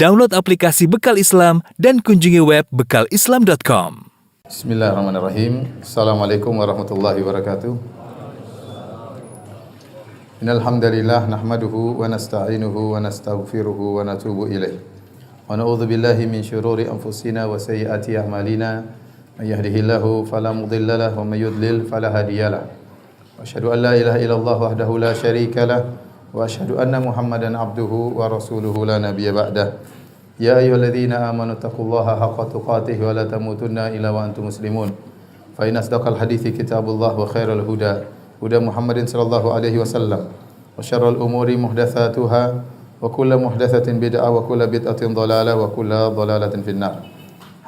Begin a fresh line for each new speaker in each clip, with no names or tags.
Download aplikasi Bekal Islam dan kunjungi web bekalislam.com.
Bismillahirrahmanirrahim. Assalamualaikum warahmatullahi wabarakatuh. Innal hamdalillah nahmaduhu wa nasta'inuhu wa nastaghfiruhu wa natubu ilaih. Wa na'udzu billahi min syururi anfusina wa sayyiati a'malina. May yahdihillahu fala mudilla lahu wa may yudlil fala hadiyalah. Wa asyhadu an la ilaha illallah wahdahu la syarika lah wa asyhadu anna Muhammadan abduhu wa rasuluhu la nabiyya ba'dah. Ya ayyuhalladzina amanu taqullaha haqqa tuqatih wa la tamutunna illa wa antum muslimun. Fa inna asdaqal hadithi kitabullah wa khairal huda huda Muhammadin sallallahu alaihi wasallam. Wa syarrul umuri muhdatsatuha wa kullu muhdatsatin bid'ah wa kullu bid'atin dhalalah wa kullu dhalalatin finnar.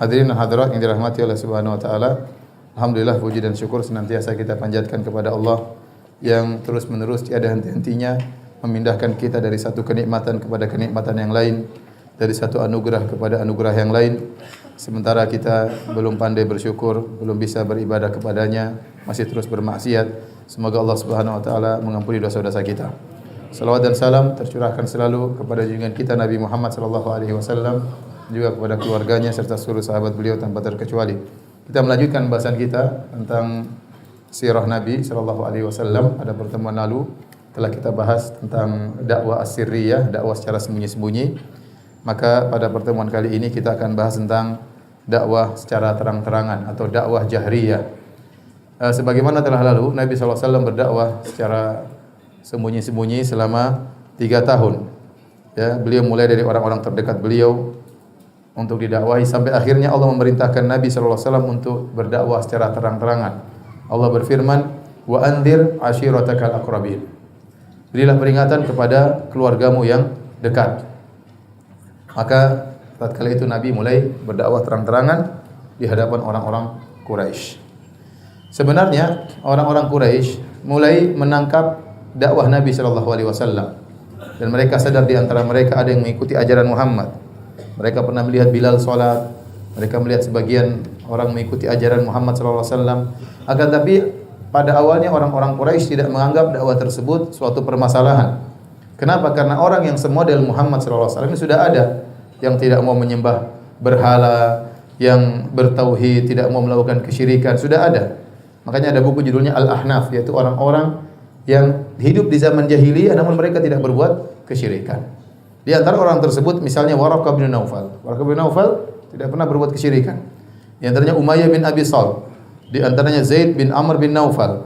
Hadirin dan hadirat yang dirahmati Allah Subhanahu wa taala. Alhamdulillah puji dan syukur senantiasa kita panjatkan kepada Allah yang terus-menerus tiada henti-hentinya memindahkan kita dari satu kenikmatan kepada kenikmatan yang lain, dari satu anugerah kepada anugerah yang lain. Sementara kita belum pandai bersyukur, belum bisa beribadah kepadanya, masih terus bermaksiat. Semoga Allah Subhanahu wa taala mengampuni dosa-dosa kita. Salawat dan salam tercurahkan selalu kepada junjungan kita Nabi Muhammad sallallahu alaihi wasallam, juga kepada keluarganya serta seluruh sahabat beliau tanpa terkecuali. Kita melanjutkan bahasan kita tentang sirah Nabi sallallahu alaihi wasallam. Pada pertemuan lalu telah kita bahas tentang dakwah as-sirriyah, dakwah secara sembunyi-sembunyi. Maka pada pertemuan kali ini kita akan bahas tentang dakwah secara terang-terangan atau dakwah jahriyah. Sebagaimana telah lalu, Nabi SAW berdakwah secara sembunyi-sembunyi selama 3 tahun. Ya, beliau mulai dari orang-orang terdekat beliau untuk didakwahi sampai akhirnya Allah memerintahkan Nabi SAW untuk berdakwah secara terang-terangan. Allah berfirman, "Wa anzir ashiratakal aqrabin." Berilah peringatan kepada keluargamu yang dekat. Maka tatkala itu Nabi mulai berdakwah terang-terangan di hadapan orang-orang Quraisy. Sebenarnya orang-orang Quraisy mulai menangkap dakwah Nabi sallallahu alaihi wasallam dan mereka sadar di antara mereka ada yang mengikuti ajaran Muhammad. Mereka pernah melihat Bilal salat, mereka melihat sebagian orang mengikuti ajaran Muhammad sallallahu alaihi wasallam. Akan tapi pada awalnya orang-orang Quraisy tidak menganggap dakwah tersebut suatu permasalahan. Kenapa? Karena orang yang semodel Muhammad sallallahu alaihi wasallam ini sudah ada, yang tidak mau menyembah berhala, yang bertauhid, tidak mau melakukan kesyirikan, sudah ada. Makanya ada buku judulnya Al-Ahnaf, yaitu orang-orang yang hidup di zaman jahiliyah namun mereka tidak berbuat kesyirikan. Di antara orang tersebut misalnya Waraqah bin Naufal. Waraqah bin Naufal tidak pernah berbuat kesyirikan. Di antaranya Umayyah bin Abi Salt. Di antaranya Zaid bin Amr bin Naufal.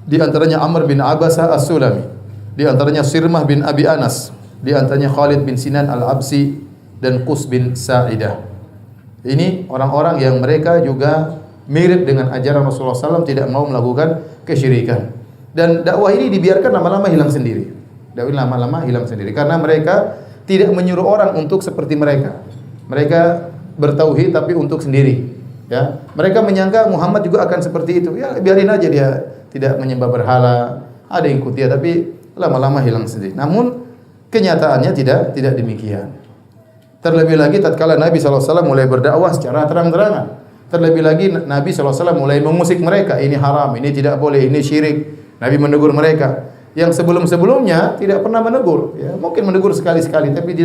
Di antaranya Amr bin Abasa As-Sulami. Di antaranya Sirmah bin Abi Anas. Di antaranya Khalid bin Sinan Al-Absi dan Qus bin Sa'idah. Ini orang-orang yang mereka juga mirip dengan ajaran Rasulullah SAW, tidak mau melakukan kesyirikan. Dan dakwah ini dibiarkan lama-lama hilang sendiri. Dakwah ini lama-lama hilang sendiri karena mereka tidak menyuruh orang untuk seperti mereka. Mereka bertauhid tapi untuk sendiri. Ya, mereka menyangka Muhammad juga akan seperti itu. Ya, biarin aja dia tidak menyembah berhala. Ada yang ikut dia tapi lama-lama hilang sendiri. Namun kenyataannya tidak demikian. Terlebih lagi tatkala Nabi SAW mulai berdakwah secara terang-terangan. Terlebih lagi Nabi SAW mulai mengusik mereka, ini haram, ini tidak boleh, ini syirik. Nabi menegur mereka yang sebelum-sebelumnya tidak pernah menegur. Ya, mungkin menegur sekali-sekali, tapi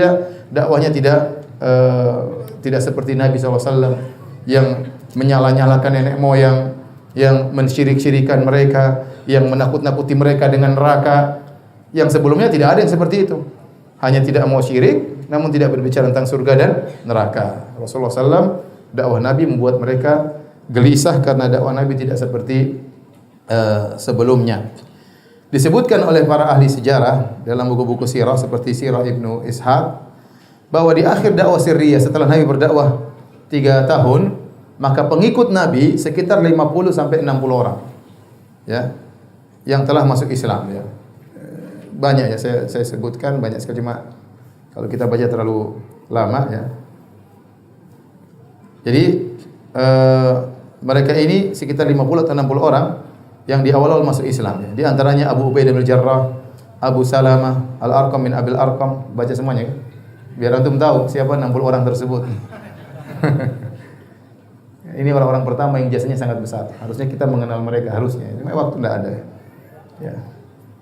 dakwahnya tidak seperti Nabi SAW yang menyalah-nyalahkan nenek moyang, yang mensyirik-syirikan mereka, yang menakut-nakuti mereka dengan neraka. Yang sebelumnya tidak ada yang seperti itu. Hanya tidak mau syirik, namun tidak berbicara tentang surga dan neraka. Rasulullah SAW, dakwah Nabi membuat mereka gelisah karena dakwah Nabi tidak seperti sebelumnya. Disebutkan oleh para ahli sejarah dalam buku-buku sirah seperti Sirah Ibnu Ishaq bahwa di akhir dakwah sirriyah setelah Nabi berdakwah 3 tahun, maka pengikut Nabi sekitar 50 sampai 60 orang. Ya. Yang telah masuk Islam ya. Banyak ya saya sebutkan banyak sekali, cuma kalau kita baca terlalu lama ya. Jadi mereka ini sekitar 50 atau 60 orang yang di awal-awal masuk Islam ya. Di antaranya Abu Ubaidah bin Jarrah, Abu Salamah, Al-Arqam bin Abil Arqam, baca semuanya ya. Biar antum tahu siapa 60 orang tersebut. Ini orang-orang pertama yang jasanya sangat besar. Harusnya kita mengenal mereka, harusnya. Cuma waktu tidak ada. Ya.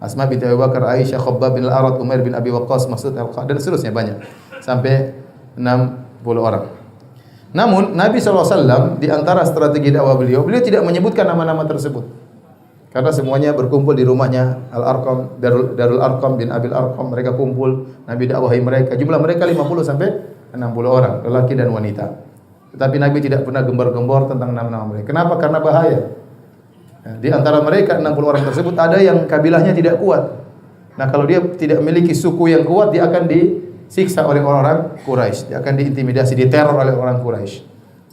Asma binti Abu Bakar, Aisyah, Khabbab bin Al-Arad, Umair bin Abi Waqqas, Mas'ud Al-Qad, dan seterusnya banyak. Sampai 60 orang. Namun Nabi SAW di antara strategi dakwah beliau tidak menyebutkan nama-nama tersebut. Karena semuanya berkumpul di rumahnya Al-Arqam, Darul Arqam bin Abil Arqam, mereka kumpul, Nabi dakwahi mereka. Jumlah mereka 50 sampai 60 orang, lelaki dan wanita. Tetapi Nabi tidak pernah gembar-gembor tentang nama-nama mereka. Kenapa? Karena bahaya. Di antara mereka 60 orang tersebut ada yang kabilahnya tidak kuat. Nah, kalau dia tidak memiliki suku yang kuat, dia akan disiksa oleh orang-orang Quraisy. Dia akan diintimidasi, diteror oleh orang Quraisy.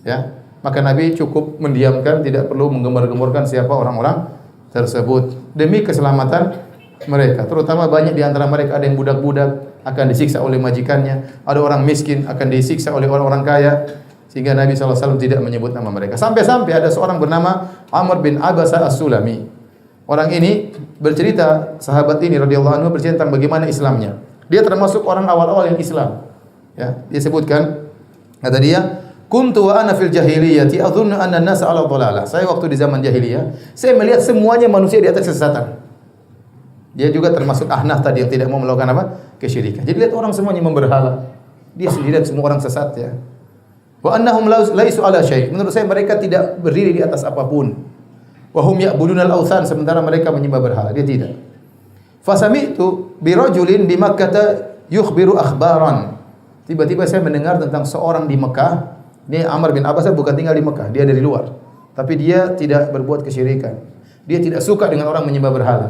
Ya. Maka Nabi cukup mendiamkan, tidak perlu menggembar-gemborkan siapa orang-orang tersebut demi keselamatan mereka. Terutama banyak di antara mereka ada yang budak-budak akan disiksa oleh majikannya, ada orang miskin akan disiksa oleh orang-orang kaya, sehingga Nabi SAW tidak menyebut nama mereka. Sampai-sampai ada seorang bernama Amr bin Abasa As-Sulami. Orang ini bercerita, sahabat ini radhiyallahu anhu bercerita tentang bagaimana Islamnya. Dia termasuk orang awal-awal yang Islam. Ya, dia sebutkan, kata dia, kuntu wa ana fil jahiliyati adhunnu anna an-nasa 'ala dhalalah. Saya waktu di zaman jahiliyah, saya melihat semuanya manusia di atas kesesatan. Dia juga termasuk ahnaf tadi yang tidak mau melakukan apa? Kesyirikan. Jadi lihat orang semuanya memberhala. Dia sendirian, semua orang sesat ya. Wa annahum laisu 'ala syai'. Menurut saya mereka tidak berdiri di atas apapun. Wa hum ya'budunal awthan, sementara mereka menyembah berhala. Dia tidak. Fasami'tu bi rajulin bi Makkah yukhbiru akhbaran. Tiba-tiba saya mendengar tentang seorang di Mekah. Ini Amr bin Abbas bukan tinggal di Mekah, dia dari luar. Tapi dia tidak berbuat kesyirikan. Dia tidak suka dengan orang menyembah berhala.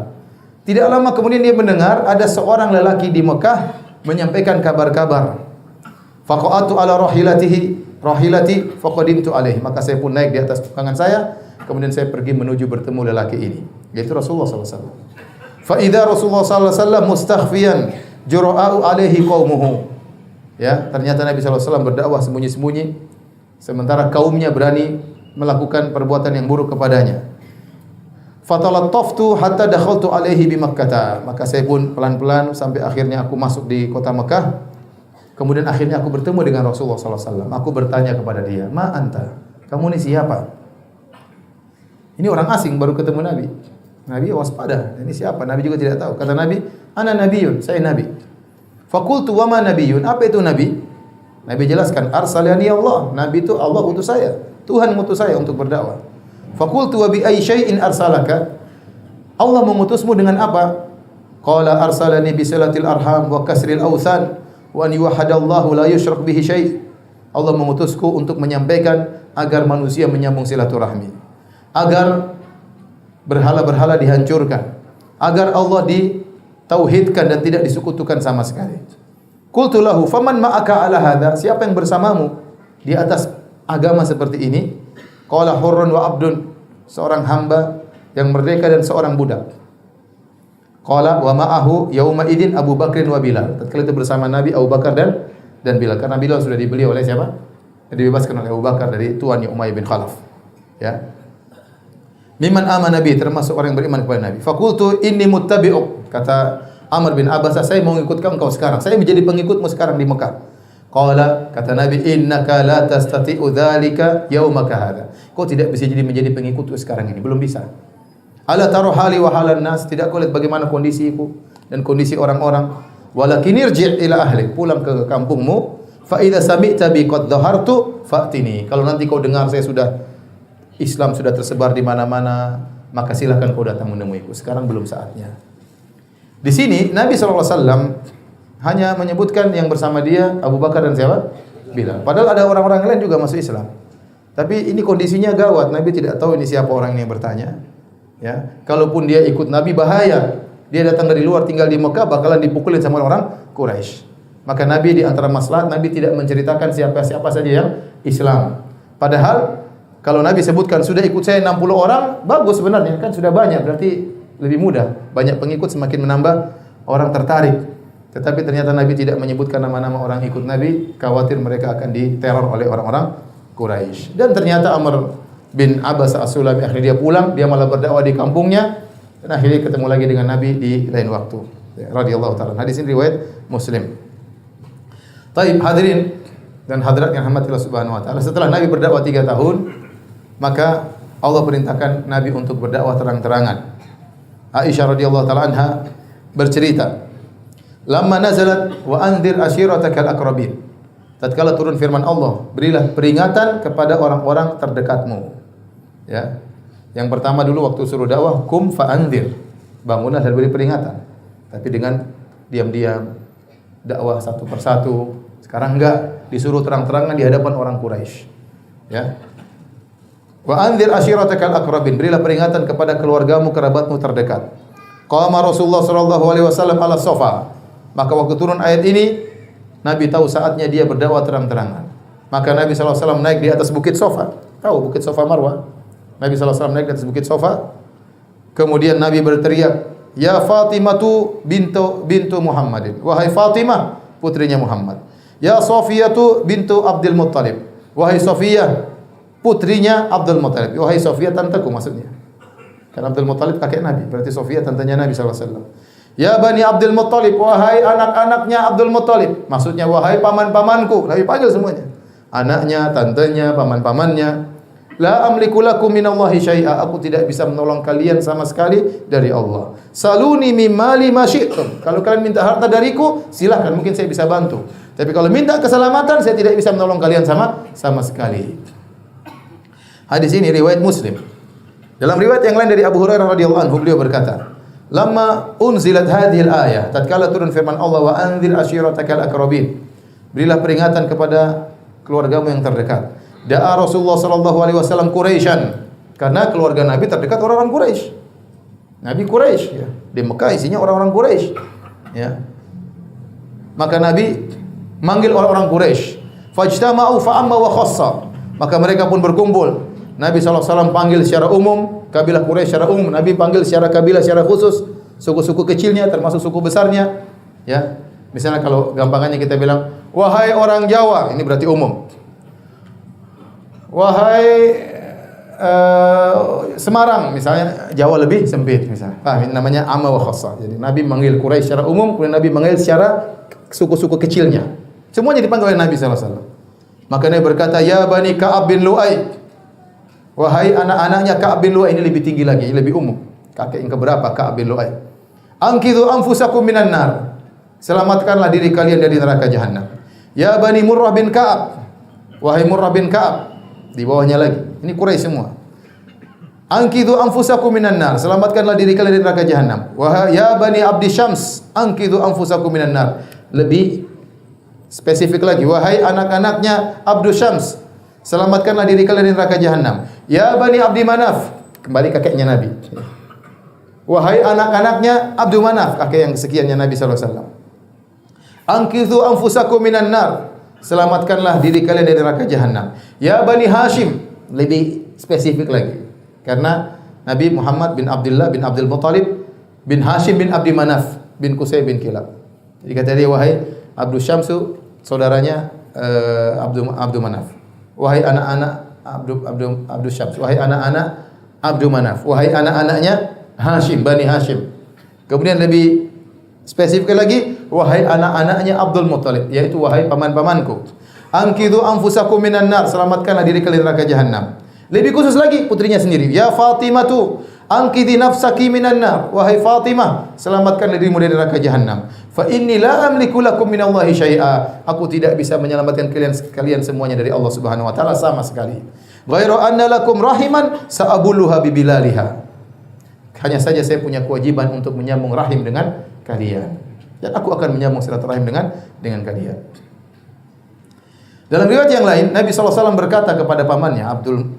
Tidak lama kemudian dia mendengar ada seorang lelaki di Mekah menyampaikan kabar-kabar. Faqa'atu ala rahilati faqadimtu alaihi. Maka saya pun naik di atas tunggangan saya, kemudian saya pergi menuju bertemu lelaki ini, yaitu Rasulullah SAW. Fa idza Rasulullah SAW mustakhfiyan jura'u alaihi qaumuhu. Ya, ternyata Nabi SAW berdakwah sembunyi-sembunyi, sementara kaumnya berani melakukan perbuatan yang buruk kepadanya. Fatalattaftu hatta dakhaltu alaihi bi Makkah. Maka saya pun pelan-pelan sampai akhirnya aku masuk di kota Mekah. Kemudian akhirnya aku bertemu dengan Rasulullah SAW. Aku bertanya kepada dia, "Ma anta? Kamu ini siapa?" Ini orang asing baru ketemu Nabi. Nabi waspada. Ini siapa? Nabi juga tidak tahu. Kata Nabi, "Ana nabiyyun, saya nabi." Faqultu wa ma nabiyyun? Apa itu nabi? Nabi jelaskan, arsalani Allah. Nabi itu Allah utus saya. Tuhan mengutus saya untuk berdakwah. Faqultu wa bi ayyi syai'in arsalaka? Allah mengutusmu dengan apa? Qala arsalani bi silatil arham wa kasril awthan wa an yuwahhadallahu la yusyrak bihi syai'. Allah mengutusku untuk menyampaikan agar manusia menyambung silaturahmi, agar berhala-berhala dihancurkan, agar Allah ditauhidkan dan tidak disekutukan sama sekali. Qultu lahu faman ma'aka ala hadha? Siapa yang bersamamu di atas agama seperti ini? Qala hurrun wa abdun, seorang hamba yang merdeka dan seorang budak. Qala wa ma'ahu yauma idzin Abu Bakrin wa Bilal. Tatkala itu bersama Nabi Abu Bakar dan Bilal, karena Bilal sudah dibeli oleh siapa? Dibebaskan oleh Abu Bakar dari tuannya Umayyah bin Khalaf. Ya. Mimman amana nabi, termasuk orang yang beriman kepada Nabi. Faqultu inni muttabi'uk. Kata Amr bin Abbas, saya mau mengikut engkau sekarang. Saya menjadi pengikutmu sekarang di Mekah. Qala, kata Nabi, innaka la tastati'u dzalika yaumaka hadza. Kau tidak bisa menjadi pengikutku sekarang ini, belum bisa. Ala taru hali wa halan nas, tidak kau lihat bagaimana kondisiku dan kondisi orang-orang. Walakin irji' ila ahli, pulang ke kampungmu. Fa idza sami'ta bi qad dhahartu fa'tini. Kalau nanti kau dengar saya sudah Islam sudah tersebar di mana-mana, maka silakan kau datang menemuiku. Sekarang belum saatnya. Di sini Nabi SAW hanya menyebutkan yang bersama dia Abu Bakar dan siapa? Bilal. Padahal ada orang-orang lain juga masuk Islam. Tapi ini kondisinya gawat. Nabi tidak tahu ini siapa orang ini yang bertanya. Ya, kalaupun dia ikut Nabi bahaya. Dia datang dari luar tinggal di Mekah bakalan dipukulin sama orang Quraisy. Maka Nabi di antara maslahat Nabi tidak menceritakan siapa-siapa saja yang Islam. Padahal kalau Nabi sebutkan sudah ikut saya 60 orang, bagus sebenarnya kan sudah banyak, berarti lebih mudah. Banyak pengikut semakin menambah orang tertarik. Tetapi ternyata Nabi tidak menyebutkan nama-nama orang ikut Nabi, khawatir mereka akan diteror oleh orang-orang Quraisy. Dan ternyata Amr bin Abbas As-Sulami akhirnya dia pulang, dia malah berdakwah di kampungnya dan akhirnya ketemu lagi dengan Nabi di lain waktu. Radhiyallahu taala. Hadis ini riwayat Muslim. Taib hadirin dan hadirat yang rahmatillah subhanahu wa ta'ala. Setelah Nabi berdakwah 3 tahun, maka Allah perintahkan Nabi untuk berdakwah terang-terangan. Aisyah radhiyallahu ta'ala anha bercerita, "Lamma nazalat wa anzir ashiratakal aqrabin." tatkala turun firman Allah, berilah peringatan kepada orang-orang terdekatmu. Ya. Yang pertama dulu waktu suruh dakwah, kum fa'anzir. Bangunlah dan beri peringatan. Tapi dengan diam-diam, dakwah satu persatu. Sekarang enggak, disuruh terang-terangan di hadapan orang Quraisy. Ya. Wa anzir ashiratakal aqrabin. Berilah peringatan kepada keluargamu, kerabatmu terdekat. Qama Rasulullah sallallahu alaihi wasallam ala sofa. Maka waktu turun ayat ini, Nabi tahu saatnya dia berdakwah terang-terangan. Maka Nabi sallallahu alaihi wasallam naik di atas bukit Sofa. Tahu bukit Sofa Marwah? Nabi sallallahu alaihi wasallam naik di atas bukit Sofa. Kemudian Nabi berteriak, "Ya Fatimatu bintu Muhammadin." Wahai Fatimah, putrinya Muhammad. "Ya Safiyatu bintu Abdul Muttalib." Wahai Safiyah, putrinya Abdul Muttalib. Wahai Safiyah, tanteku maksudnya. Karena Abdul Muttalib kakek Nabi, berarti Safiyah tantenya Nabi sallallahu alaihi wasallam. Ya Bani Abdul Muttalib, wahai anak-anaknya Abdul Muttalib. Maksudnya wahai paman-pamanku. Nabi panggil semuanya. Anaknya, tantenya, paman-pamannya. La amliku lakum minallahi syai'a. Aku tidak bisa menolong kalian sama sekali dari Allah. Saluni mim mali ma syi'tum. Kalau kalian minta harta dariku, silakan, mungkin saya bisa bantu. Tapi kalau minta keselamatan, saya tidak bisa menolong kalian sama sekali. Hadis ini riwayat Muslim. Dalam riwayat yang lain dari Abu Hurairah radhiyallahu anhu, beliau berkata, "Lamma unzilat hadhil ayah." Tatkala turun firman Allah, "Wa anzir ashiratakal aqrabin." Berilah peringatan kepada keluargamu yang terdekat. Da'a Rasulullah sallallahu alaihi wasallam Quraisyan. Karena keluarga Nabi terdekat orang-orang Quraisy. Nabi Quraisy, ya. Di Mekah isinya orang-orang Quraisy. Ya. Maka Nabi manggil orang-orang Quraisy. Fajtama'u fa'amma wa khassa. Maka mereka pun berkumpul. Nabi SAW panggil secara umum, kabilah Quraisy secara umum. Nabi panggil secara kabilah secara khusus, suku-suku kecilnya termasuk suku besarnya. Ya. Misalnya kalau gampangannya kita bilang, wahai orang Jawa, ini berarti umum. Wahai Semarang, misalnya Jawa lebih sempit misalnya. Namanya amma wa khassa. Jadi Nabi manggil Quraisy secara umum, kemudian Nabi manggil secara suku-suku kecilnya. Semuanya dipanggil oleh Nabi SAW. Maka Nabi berkata, "Ya Bani Ka'ab bin Lu'ay." Wahai anak-anaknya Ka'ab bin Lu'ay, ini lebih tinggi lagi, lebih umum. Kakek yang keberapa Ka'ab bin Lu'ay? "Anqidhu anfusakum minan nar." Selamatkanlah diri kalian dari neraka jahanam. "Ya Bani Murrah bin Ka'ab." Wahai Murrah bin Ka'ab. Di bawahnya lagi. Ini Quraisy semua. "Anqidhu anfusakum minan nar." Selamatkanlah diri kalian dari neraka jahanam. Wahai ya Bani Abdi Syams, anqidhu anfusakum minan nar. Lebih spesifik lagi, wahai anak-anaknya Abdu Syams, selamatkanlah diri kalian dari neraka jahanam. Ya Bani Abdi Manaf, kembali kakeknya Nabi. Wahai anak-anaknya Abdu Manaf, kakek yang kesekiannya Nabi sallallahu alaihi wasallam. Anqidhu anfusakum minan nar. Selamatkanlah diri kalian dari neraka jahanam. Ya Bani Hashim, lebih spesifik lagi. Karena Nabi Muhammad bin Abdullah bin Abdul Muttalib bin Hashim bin Abdi Manaf bin Qusay bin Kilab. Jadi kata dia, wahai Abdu Syamsu, saudaranya Abdu Manaf. Wahai anak-anak Abdu Syams, wahai anak-anak Abdu Manaf, wahai anak-anaknya Hashim, Bani Hashim. Kemudian lebih spesifik lagi, wahai anak-anaknya Abdul Muttalib, yaitu wahai paman-pamanku. Anqidhu anfusakum minan nar, selamatkanlah diri kalian dari neraka jahanam. Lebih khusus lagi putrinya sendiri, ya Fatimatu, anqidhi nafsaki minan nar. Wahai Fatimah, selamatkan dirimu dari neraka jahanam. Fa inni la amliku lakum minallahi syai'a. Aku tidak bisa menyelamatkan kalian semuanya dari Allah Subhanahu wa taala sama sekali. Ghairu anna lakum rahiman sa'abuluha bibilaliha. Hanya saja saya punya kewajiban untuk menyambung rahim dengan kalian. Dan aku akan menyambung silaturahim dengan kalian. Dalam riwayat yang lain, Nabi SAW berkata kepada pamannya,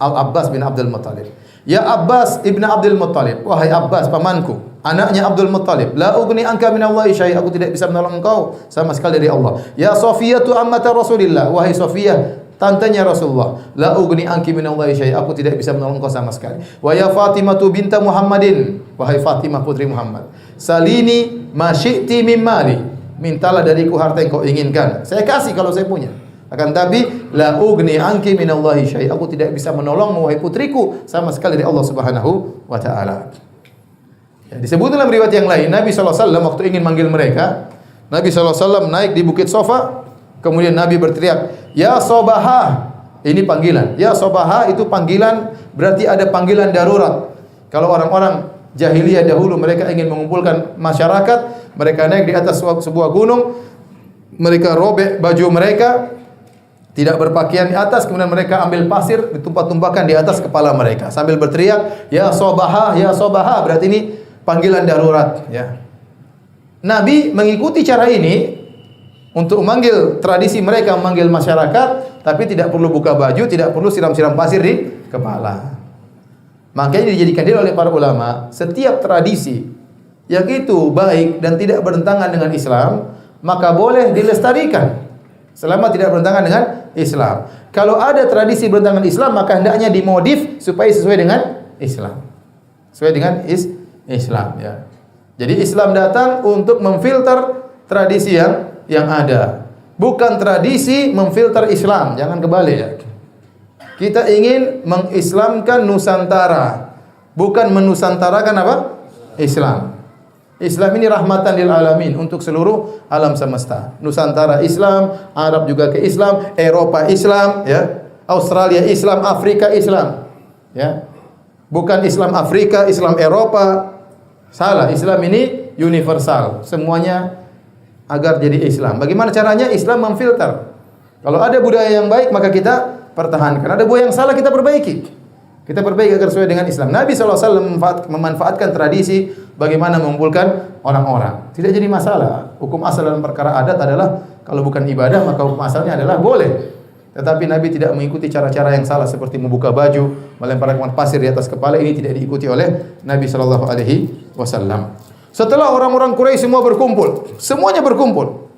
Al-Abbas bin Abdul Muttalib, "Ya Abbas ibn Abdul Muttalib, wahai Abbas pamanku, anaknya Abdul Muttalib, la ugni anka minallahi syai', aku tidak bisa menolong engkau sama sekali dari Allah. Ya Safiyatu ammata Rasulillah, wahai Safiyah, tantenya Rasulullah, la ugni anki minallahi syai', aku tidak bisa menolong engkau sama sekali. Wa ya Fatimatu binta Muhammadin, wahai Fatimah putri Muhammad, salini ma syi'ti min mali, mintalah dariku harta yang kau inginkan, saya kasih kalau saya punya. Akan tapi la ugni anki minallahi syai', aku tidak bisa menolongmu wahai putriku sama sekali dari Allah Subhanahu wa taala." Ya, disebut dalam riwayat yang lain, Nabi sallallahu alaihi wasallam waktu ingin manggil mereka, Nabi sallallahu alaihi wasallam naik di bukit Sofa, kemudian Nabi berteriak, "Ya Sobaha." Ini panggilan. Ya Sobaha itu panggilan, berarti ada panggilan darurat. Kalau orang-orang jahiliyah dahulu mereka ingin mengumpulkan masyarakat, mereka naik di atas sebuah gunung, mereka robek baju mereka, Tidak berpakaian di atas, kemudian mereka ambil pasir ditumpah-tumpahkan di atas kepala mereka sambil berteriak, "Ya Sobaha, ya Sobaha." Berarti ini panggilan darurat, ya. Nabi mengikuti cara ini untuk memanggil tradisi mereka, memanggil masyarakat, tapi tidak perlu buka baju, tidak perlu siram-siram pasir di kepala. Makanya dijadikan dalil oleh para ulama, setiap tradisi yang itu baik dan tidak bertentangan dengan Islam, maka boleh dilestarikan selama tidak bertentangan dengan Islam. Kalau ada tradisi bertentangan Islam, maka hendaknya dimodif supaya sesuai dengan Islam. Sesuai dengan Islam, ya. Jadi Islam datang untuk memfilter tradisi yang ada. Bukan tradisi memfilter Islam, jangan kebalik, ya. Kita ingin mengislamkan Nusantara, bukan menusantarakan apa? Islam. Islam ini rahmatan lil alamin, untuk seluruh alam semesta. Nusantara Islam, Arab juga ke Islam, Eropa Islam, ya. Australia Islam, Afrika Islam, ya. Bukan Islam Afrika, Islam Eropa. Salah, Islam ini universal, semuanya agar jadi Islam. Bagaimana caranya? Islam memfilter. Kalau ada budaya yang baik, maka kita pertahankan. Ada budaya yang salah, kita perbaiki. Kita perbaiki agar sesuai dengan Islam. Nabi SAW memanfaatkan tradisi bagaimana mengumpulkan orang-orang. Tidak jadi masalah. Hukum asal dalam perkara adat adalah kalau bukan ibadah, maka hukum asalnya adalah boleh. Tetapi Nabi tidak mengikuti cara-cara yang salah seperti membuka baju, melemparkan pasir di atas kepala. Ini tidak diikuti oleh Nabi SAW. Setelah orang-orang Quraisy semua berkumpul, semuanya berkumpul.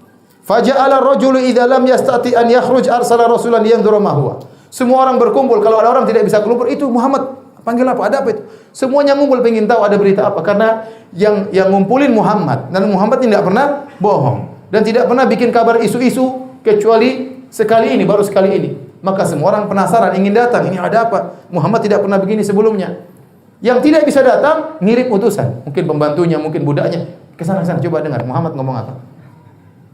Faja'ala ar-rajulu idza lam yastati an yakhruj arsala rasulan yanzuru ma huwa. Semua orang berkumpul. Kalau ada orang tidak bisa keluar, itu Muhammad panggil apa? Ada apa itu? Semuanya ngumpul pengen tahu ada berita apa, karena yang ngumpulin Muhammad, dan Muhammad tidak pernah bohong dan tidak pernah bikin kabar isu-isu kecuali sekali ini, baru sekali ini. Maka semua orang penasaran, ingin datang. Ini ada apa? Muhammad tidak pernah begini sebelumnya. Yang tidak bisa datang, ngirim utusan. Mungkin pembantunya, mungkin budaknya. Kesana coba dengar Muhammad ngomong apa.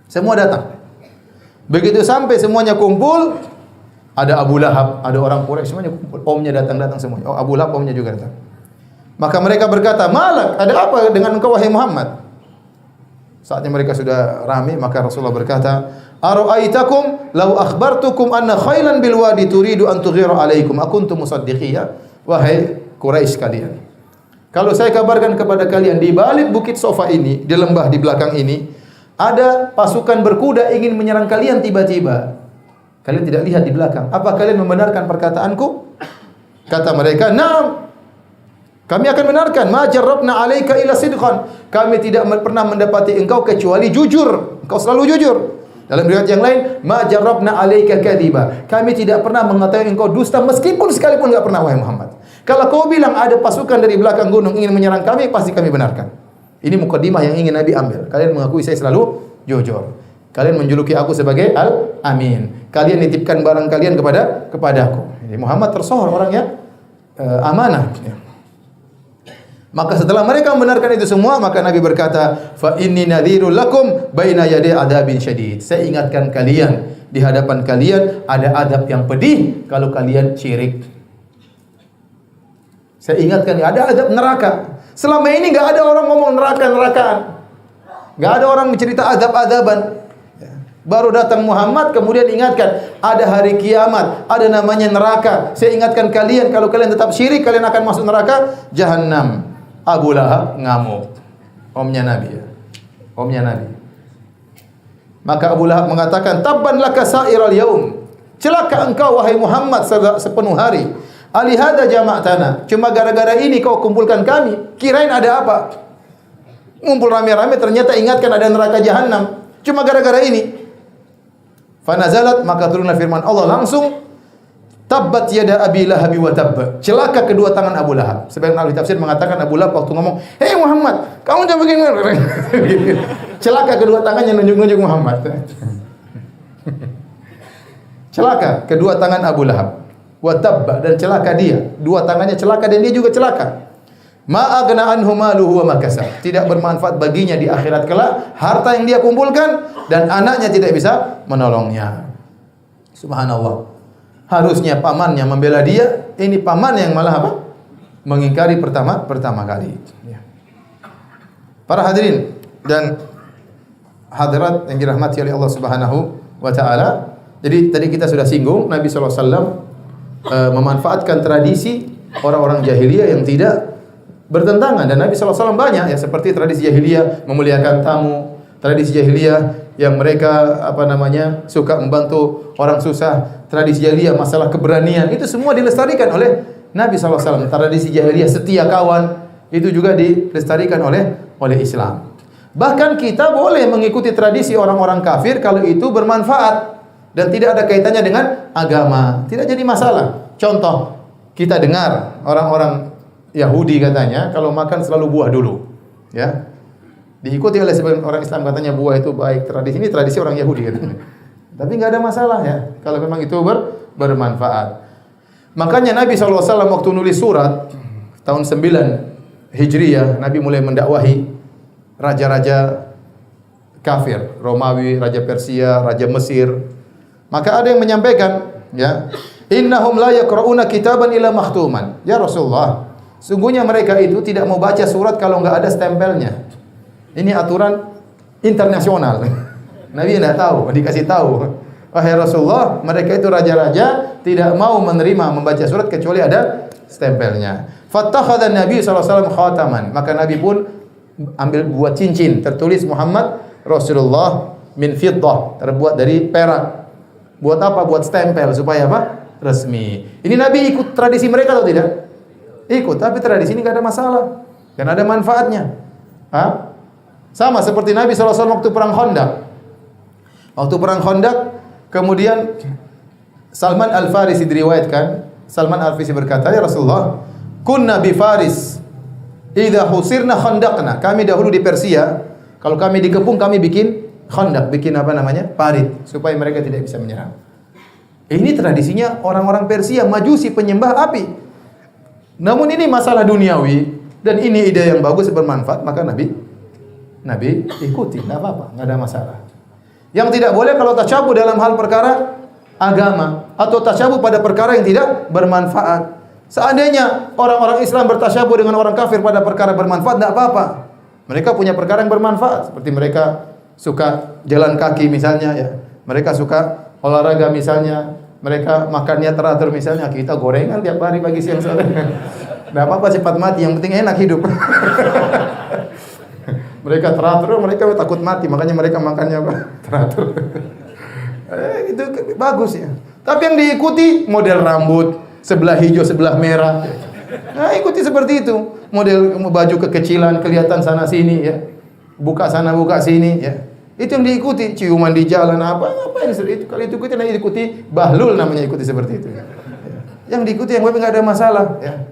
Semua datang. Begitu sampai semuanya kumpul, ada Abu Lahab, ada orang Quraisy, semuanya kumpul. Omnya datang semuanya. Oh, Abu Lahab omnya juga datang. Maka mereka berkata, "Malak, ada apa dengan engkau wahai Muhammad?" Saatnya mereka sudah ramai, maka Rasulullah berkata, "Ara'aitakum law akhbartukum anna khailan bil wadi turidu an tughiru alaikum akuntum musaddiqiyya?" Wahai Quraisy kalian, kalau saya kabarkan kepada kalian di balik bukit Sofa ini, di lembah di belakang ini, ada pasukan berkuda ingin menyerang kalian tiba-tiba. Kalian tidak lihat di belakang. Apa kalian membenarkan perkataanku? Kata mereka, "Naam. Kami akan benarkan. Ma jarrabna 'alaika illa sidqan." Kami tidak pernah mendapati engkau kecuali jujur. Engkau selalu jujur. Dalam riwayat yang lain, "Ma jarrabna 'alaika kadhiba." Kami tidak pernah mengetahui engkau dusta meskipun sekalipun enggak pernah, wahai Muhammad. Kalau kau bilang ada pasukan dari belakang gunung ingin menyerang kami, pasti kami benarkan. Ini mukaddimah yang ingin Nabi ambil. Kalian mengakui saya selalu jujur. Kalian menjuluki aku sebagai Al-Amin. Kalian nitipkan barang kalian kepadaku. Jadi Muhammad tersohor orang yang amanah. Maka setelah mereka membenarkan itu semua, maka Nabi berkata, "Fa inni nadhirul lakum baina yaday adabin syadid." Saya ingatkan kalian, di hadapan kalian ada adab yang pedih kalau kalian syirik. Saya ingatkan, ada adab neraka. Selama ini enggak ada orang ngomong neraka-nerakaan. Enggak ada orang mencerita adab-adaban. Baru datang Muhammad, kemudian ingatkan, ada hari kiamat, ada namanya neraka. Saya ingatkan kalian, kalau kalian tetap syirik, kalian akan masuk neraka Jahannam. Abu Lahab ngamuk. Omnya Nabi, ya. Omnya Nabi. Maka Abu Lahab mengatakan, "Tabban laka sa'iral yaum." Celaka engkau wahai Muhammad sepenuh hari. Alihada jama'tana. Cuma gara-gara ini kau kumpulkan kami. Kirain ada apa? Ngumpul rame-rame, ternyata ingatkan ada neraka Jahannam. Cuma gara-gara ini. Fanazalat, maka turunlah firman Allah langsung, "Tabbat yada Abi Lahab wa tabb." Celaka kedua tangan Abu Lahab. Sebagian ahli tafsir mengatakan Abu Lahab waktu ngomong, "Hei Muhammad, kamu jangan begini." Celaka kedua tangannya nunjuk-nunjuk Muhammad. Celaka kedua tangan Abu Lahab. Wa tabba, dan celaka dia. Dua tangannya celaka dan dia juga celaka. Ma aghna anhu maluhu wa ma kasab. Tidak bermanfaat baginya di akhirat kelak harta yang dia kumpulkan, dan anaknya tidak bisa menolongnya. Subhanallah. Harusnya pamannya membela dia, ini paman yang malah apa? Mengingkari pertama kali. Ya. Para hadirin dan hadirat yang dirahmati oleh Allah Subhanahu wa taala, Jadi tadi kita sudah singgung Nabi SAW memanfaatkan tradisi orang-orang jahiliyah yang tidak bertentangan, dan Nabi SAW banyak ya, seperti tradisi jahiliyah memuliakan tamu, tradisi jahiliyah yang mereka suka membantu orang susah, tradisi jahiliyah masalah keberanian, itu semua dilestarikan oleh Nabi SAW. Tradisi jahiliyah setia kawan itu juga dilestarikan oleh Islam. Bahkan kita boleh mengikuti tradisi orang-orang kafir kalau itu bermanfaat dan tidak ada kaitannya dengan agama, tidak jadi masalah. Contoh, kita dengar orang-orang Yahudi katanya kalau makan selalu buah dulu, ya. Diikuti oleh sebagian orang Islam katanya buah itu baik. Tradisi ini tradisi orang Yahudi katanya. Tapi nggak ada masalah ya kalau memang itu bermanfaat. Makanya Nabi SAW waktu nulis surat tahun 9 Hijriyah, Nabi mulai mendakwahi raja-raja kafir, Romawi, raja Persia, raja Mesir. Maka ada yang menyampaikan, ya, innahum la yaqra'una kitaban illa makhtuman. Ya Rasulullah, sungguhnya mereka itu tidak mau baca surat kalau enggak ada stempelnya. Ini aturan internasional. Nabi tidak tahu, dikasih tahu. Wahai Rasulullah, mereka itu raja-raja tidak mau menerima membaca surat kecuali ada stempelnya. Fattakhadha Nabi SAW khataman. Maka Nabi pun ambil buat cincin tertulis Muhammad Rasulullah min fiddah, terbuat dari perak. Buat apa? Buat stempel supaya apa? Resmi. Ini Nabi ikut tradisi mereka atau tidak? Ikut, tapi tradisi ini enggak ada masalah. Dan ada manfaatnya. Sama seperti Nabi SAW waktu perang Khandaq. Waktu perang Khandaq, kemudian Salman Al-Farisi diriwayatkan, Salman Al-Farisi berkata, "Ya Rasulullah, kunna bi Faris, idza husirna khandaqna." Kami dahulu di Persia, kalau kami dikepung kami bikin khandaq, bikin parit supaya mereka tidak bisa menyerang. Ini tradisinya orang-orang Persia, Majusi, penyembah api. Namun ini masalah duniawi dan ini ide yang bagus, bermanfaat, maka Nabi ikuti, enggak apa-apa, enggak ada masalah. Yang tidak boleh kalau tasyabuh dalam hal perkara agama atau tasyabuh pada perkara yang tidak bermanfaat. Seandainya orang-orang Islam bertasyabuh dengan orang kafir pada perkara bermanfaat, enggak apa-apa. Mereka punya perkara yang bermanfaat, seperti mereka suka jalan kaki misalnya, ya. Mereka suka olahraga misalnya, mereka makannya teratur misalnya, kita gorengan tiap hari pagi siang sore. Enggak apa-apa, cepat mati, yang penting enak hidup. Mereka teratur, mereka takut mati, makanya mereka makannya teratur. Itu bagus ya. Tapi yang diikuti model rambut sebelah hijau, sebelah merah. Nah, ikuti seperti itu. Model baju kekecilan, kelihatan sana sini ya. Buka sana, buka sini ya. Itu yang diikuti, ciuman di jalan ngapain itu? Kalau itu ikuti bahlul namanya, ikuti seperti itu. Yang diikuti yang enggak ada masalah ya.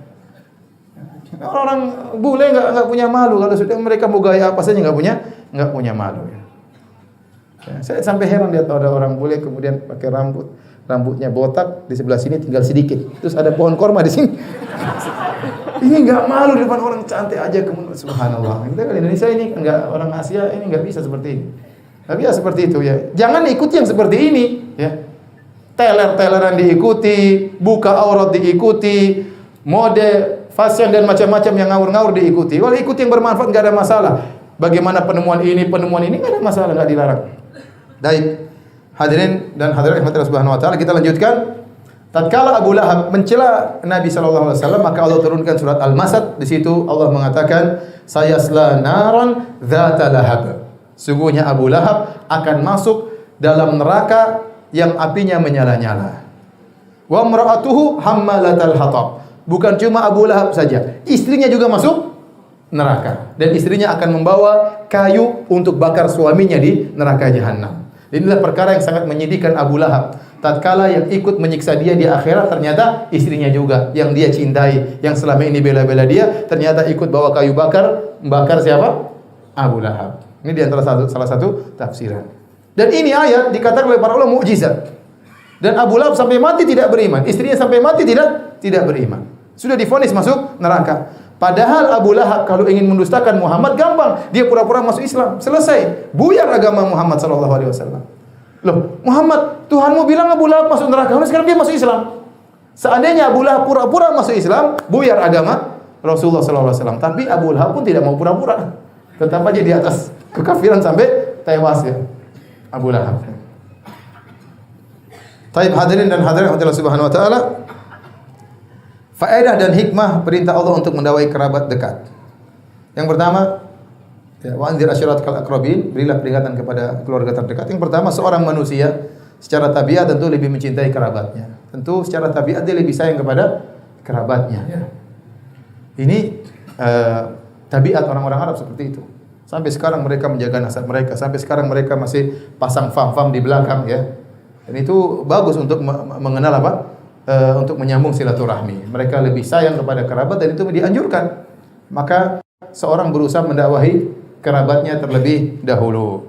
Orang bule enggak punya malu, kalau sudah mereka mau gaya apa saja enggak punya malu ya. Saya sampai heran lihat ada orang bule kemudian pakai rambutnya botak, di sebelah sini tinggal sedikit. Terus ada pohon korma di sini. Ini enggak malu di depan orang cantik aja, kemudian subhanallah. Kita kan Indonesia ini enggak, orang Asia ini enggak bisa seperti ini. Enggak bisa seperti itu ya. Jangan ikuti yang seperti ini ya. Teler-teleran diikuti, buka aurat diikuti, mode fashion dan macam-macam yang ngawur-ngawur diikuti. Kalau ikuti yang bermanfaat enggak ada masalah. Bagaimana penemuan ini enggak ada masalah, enggak dilarang. Baik. Hadirin dan hadirat rahmat Allah Subhanahu wa taala, kita lanjutkan. Tatkala Abu Lahab mencela Nabi sallallahu alaihi wasallam, maka Allah turunkan surat Al-Masad. Di situ Allah mengatakan, "Sayasla naran dzata lahab." Sungguhnya Abu Lahab akan masuk dalam neraka yang apinya menyala-nyala. Wa imra'atuhu hammalatal hatab. Bukan cuma Abu Lahab saja, istrinya juga masuk neraka, dan istrinya akan membawa kayu untuk bakar suaminya di neraka jahanam. Inilah perkara yang sangat menyedihkan Abu Lahab. Tatkala yang ikut menyiksa dia di akhirat ternyata istrinya juga yang dia cintai, yang selama ini bela-bela dia, ternyata ikut bawa kayu membakar siapa? Abu Lahab. Ini di antara salah satu tafsiran. Dan ini ayat dikatakan oleh para ulama mukjizat. Dan Abu Lahab sampai mati tidak beriman, istrinya sampai mati tidak beriman. Sudah divonis masuk neraka. Padahal Abu Lahab kalau ingin mendustakan Muhammad gampang, dia pura-pura masuk Islam, selesai. Buyar agama Muhammad sallallahu alaihi wasallam. Loh, Muhammad, Tuhanmu bilang Abu Lahab masuk neraka, sekarang dia masuk Islam. Seandainya Abu Lahab pura-pura masuk Islam, buyar agama Rasulullah sallallahu alaihi wasallam. Tapi Abu Lahab pun tidak mau pura-pura. Tetap aja di atas kekafiran sampai tewas ya. Abu Lahab. Taib hadirin dan hadirat Allah Subhanahu wa taala. Faedah dan hikmah perintah Allah untuk mendakwai kerabat dekat. Yang pertama, ya, wa anzir ashiratakal aqrabin, berilah peringatan kepada keluarga terdekat. Yang pertama, seorang manusia secara tabiat tentu lebih mencintai kerabatnya. Tentu secara tabiat dia lebih sayang kepada kerabatnya. Ya. Ini tabiat orang-orang Arab seperti itu. Sampai sekarang mereka menjaga nasab mereka. Sampai sekarang mereka masih pasang fam-fam di belakang, ya. Dan itu bagus untuk mengenal apa? Untuk menyambung silaturahmi. Mereka lebih sayang kepada kerabat dan itu dianjurkan. Maka seorang berusaha mendakwahi kerabatnya terlebih dahulu.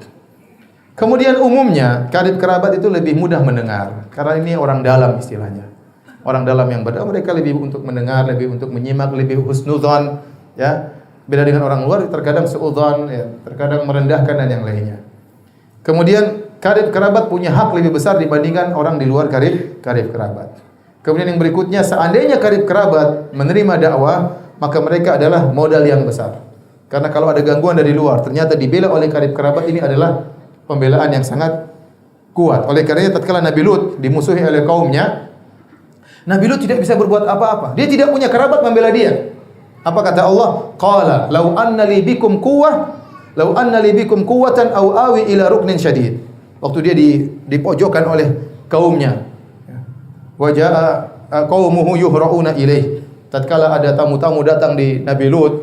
Kemudian umumnya karib kerabat itu lebih mudah mendengar karena ini orang dalam istilahnya. Orang dalam yang berdakwah mereka lebih untuk mendengar, lebih untuk menyimak, lebih husnudzon, ya. Beda dengan orang luar terkadang suudzon, ya, terkadang merendahkan dan yang lainnya. Kemudian karib kerabat punya hak lebih besar dibandingkan orang di luar karib kerabat. Kemudian yang berikutnya, seandainya karib kerabat menerima dakwah, maka mereka adalah modal yang besar. Karena kalau ada gangguan dari luar, ternyata dibela oleh karib kerabat, ini adalah pembelaan yang sangat kuat. Oleh karenanya tatkala Nabi Lut dimusuhi oleh kaumnya, Nabi Lut tidak bisa berbuat apa-apa. Dia tidak punya kerabat membela dia. Apa kata Allah? Qala law anna li bikum quwwatan aw awi ila ruknin syadid. Waktu dia di pojokan oleh kaumnya. Wa jaa qaumuhu yuhra'una ilaih. Tatkala ada tamu-tamu datang di Nabi Lut,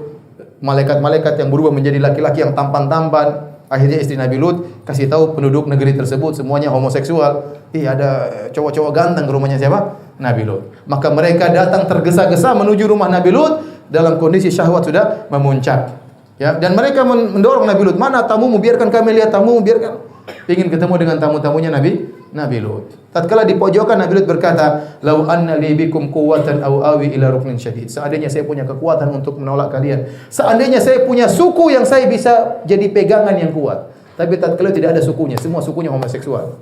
malaikat-malaikat yang berubah menjadi laki-laki yang tampan-tampan. Akhirnya istri Nabi Lut kasih tahu penduduk negeri tersebut semuanya homoseksual. Ada cowok-cowok ganteng ke rumahnya siapa? Nabi Lut. Maka mereka datang tergesa-gesa menuju rumah Nabi Lut dalam kondisi syahwat sudah memuncak. Ya, dan mereka mendorong Nabi Lut, "Mana tamumu? Biarkan kami lihat tamumu, biarkan." Ingin ketemu dengan tamu-tamunya Nabi Lut. Tatkala di pojokan Nabi Lut berkata, "Lau anna li bikum quwwatan aw awi ila ruknin syadid." Seandainya saya punya kekuatan untuk menolak kalian. Seandainya saya punya suku yang saya bisa jadi pegangan yang kuat. Tapi tatkala tidak ada sukunya, semua sukunya homoseksual.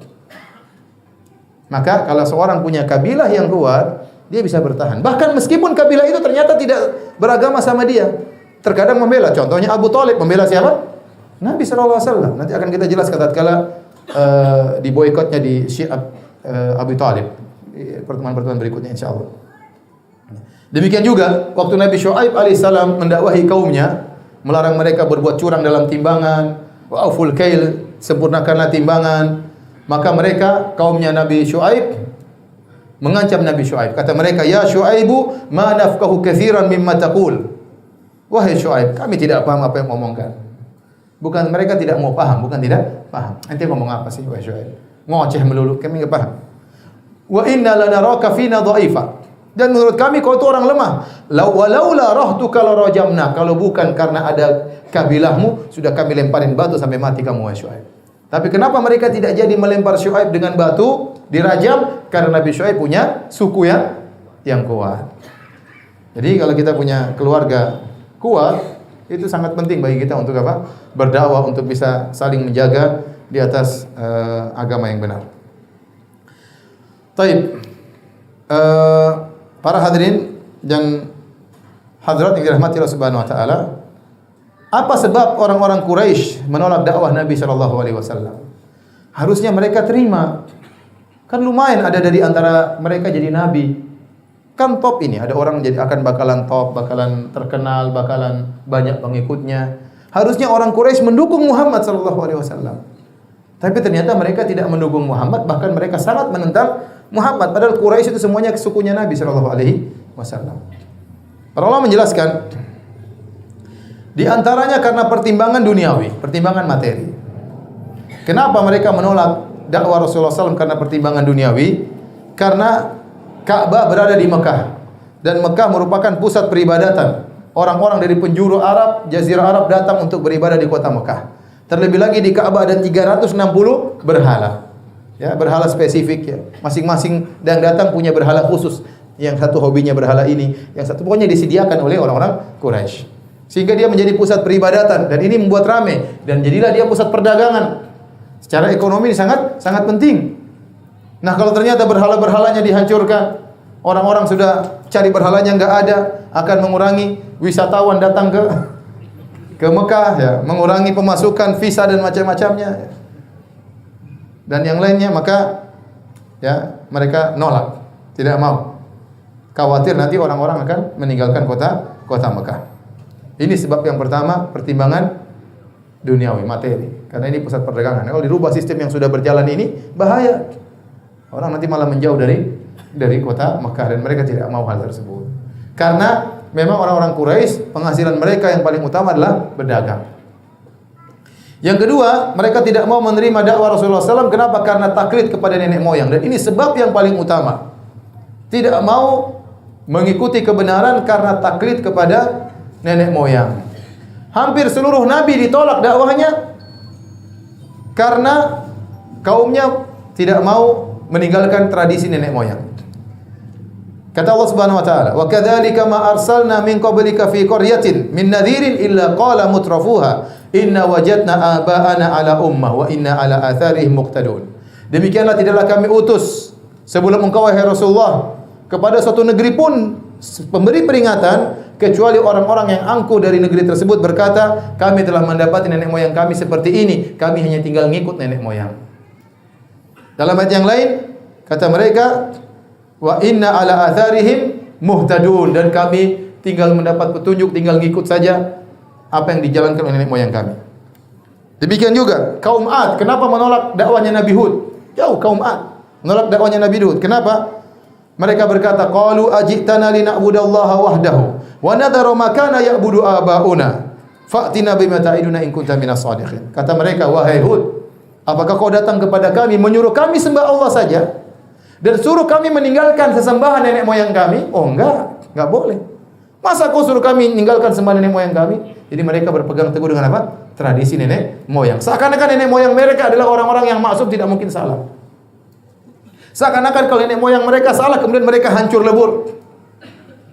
Maka kalau seorang punya kabilah yang kuat, dia bisa bertahan. Bahkan meskipun kabilah itu ternyata tidak beragama sama dia, terkadang membela. Contohnya Abu Thalib membela siapa? Nabi sallallahu alaihi wasallam. Nanti akan kita jelaskan tatkala di boikotnya di Syiah Abu Thalib di pertemuan-pertemuan berikutnya insyaallah. Demikian juga waktu Nabi Syuaib alaihissalam mendakwahi kaumnya, melarang mereka berbuat curang dalam timbangan, wa auful kail, sempurnakanlah timbangan. Maka mereka kaumnya Nabi Syuaib mengancam Nabi Syuaib. Kata mereka, "Ya Syuaibu, ma nafqahu katsiran mimma taqul." Wahai Syuaib, kami tidak paham apa yang ngomongkan. Bukan mereka tidak mau paham, bukan tidak paham. Ente ngomong apa sih wahai Syuaib? Ngoceh melulu, kami enggak paham. Wa inna lanaraka fina dha'ifa. Dan menurut kami kau itu orang lemah. Walaula rahtuka la rajamna. Kalau bukan karena ada kabilahmu, sudah kami lemparin batu sampai mati kamu wahai Syuaib. Tapi kenapa mereka tidak jadi melempar Syuaib dengan batu, dirajam? Karena Nabi Syuaib punya suku yang kuat. Jadi kalau kita punya keluarga kuat, itu sangat penting bagi kita untuk apa? Berdakwah, untuk bisa saling menjaga di atas agama yang benar. Taib. Para hadirin dan hadirat yang dirahmati Allah Subhanahu wa taala, apa sebab orang-orang Quraisy menolak dakwah Nabi sallallahu alaihi wasallam? Harusnya mereka terima. Kan lumayan ada dari antara mereka jadi nabi. Kan top ini, ada orang jadi bakalan top, bakalan terkenal, bakalan banyak pengikutnya. Harusnya orang Quraisy mendukung Muhammad sallallahu alaihi wasallam. Tapi ternyata mereka tidak mendukung Muhammad, bahkan mereka sangat menentang Muhammad. Padahal Quraisy itu semuanya sukunya Nabi sallallahu alaihi wasallam. Para ulama menjelaskan di antaranya karena pertimbangan duniawi, pertimbangan materi. Kenapa mereka menolak dakwah Rasulullah SAW karena pertimbangan duniawi? Karena Ka'bah berada di Mekah dan Mekah merupakan pusat peribadatan. Orang-orang dari penjuru Arab, Jazirah Arab datang untuk beribadah di kota Mekah. Terlebih lagi di Ka'bah ada 360 berhala. Ya, berhala spesifik ya. Masing-masing yang datang punya berhala khusus. Yang satu hobinya berhala ini, yang satu pokoknya disediakan oleh orang-orang Quraisy. Sehingga dia menjadi pusat peribadatan dan ini membuat ramai dan jadilah dia pusat perdagangan. Secara ekonomi sangat penting. Nah, kalau ternyata berhala-berhalanya dihancurkan, orang-orang sudah cari berhalanya enggak ada, akan mengurangi wisatawan datang ke Mekah ya, mengurangi pemasukan visa dan macam-macamnya. Dan yang lainnya, maka ya, mereka nolak, tidak mau. Khawatir nanti orang-orang akan meninggalkan kota Mekah. Ini sebab yang pertama, pertimbangan duniawi, materi. Karena ini pusat perdagangan. Kalau dirubah sistem yang sudah berjalan ini, bahaya. Orang nanti malah menjauh dari kota Mekah dan mereka tidak mau hal tersebut. Karena memang orang-orang Quraisy penghasilan mereka yang paling utama adalah berdagang. Yang kedua, mereka tidak mau menerima dakwah Rasulullah SAW. Kenapa? Karena taklid kepada nenek moyang. Dan ini sebab yang paling utama. Tidak mau mengikuti kebenaran karena taklid kepada nenek moyang. Hampir seluruh nabi ditolak dakwahnya karena kaumnya tidak mau meninggalkan tradisi nenek moyang. Kata Allah Subhanahu wa taala, "Wa kadzalika ma arsalna min qablika fi qaryatin min nadhirin illa qala mutrafuha inna wajadna aba'ana ala ummah wa inna ala atharihim muqtadun." Demikianlah tidaklah kami utus sebelum engkau wahai Rasulullah kepada suatu negeri pun pemberi peringatan kecuali orang-orang yang angkuh dari negeri tersebut berkata, kami telah mendapati nenek moyang kami seperti ini, kami hanya tinggal ngikut nenek moyang. Dalam ayat yang lain kata mereka, wa inna ala atharihim muhtadun, dan kami tinggal mendapat petunjuk, tinggal ngikut saja apa yang dijalankan oleh nenek moyang kami. Demikian juga kaum Ad, kenapa menolak dakwahnya Nabi Hud? Jauh kaum Ad menolak dakwahnya Nabi Hud. Kenapa? Mereka berkata, qalu ajitana lina'budallaha wahdahu wa nadharu ma kana ya'budu aba'una fa'tina bima ta'iduna in kunta minas shadiqin. Kata mereka, wahai Hud, apakah kau datang kepada kami menyuruh kami sembah Allah saja dan suruh kami meninggalkan sesembahan nenek moyang kami? Oh enggak boleh. Masa kau suruh kami meninggalkan sembah nenek moyang kami? Jadi mereka berpegang teguh dengan apa? Tradisi nenek moyang. Seakan-akan nenek moyang mereka adalah orang-orang yang maksum, tidak mungkin salah. Seakan-akan kalau nenek moyang mereka salah, kemudian mereka hancur lebur.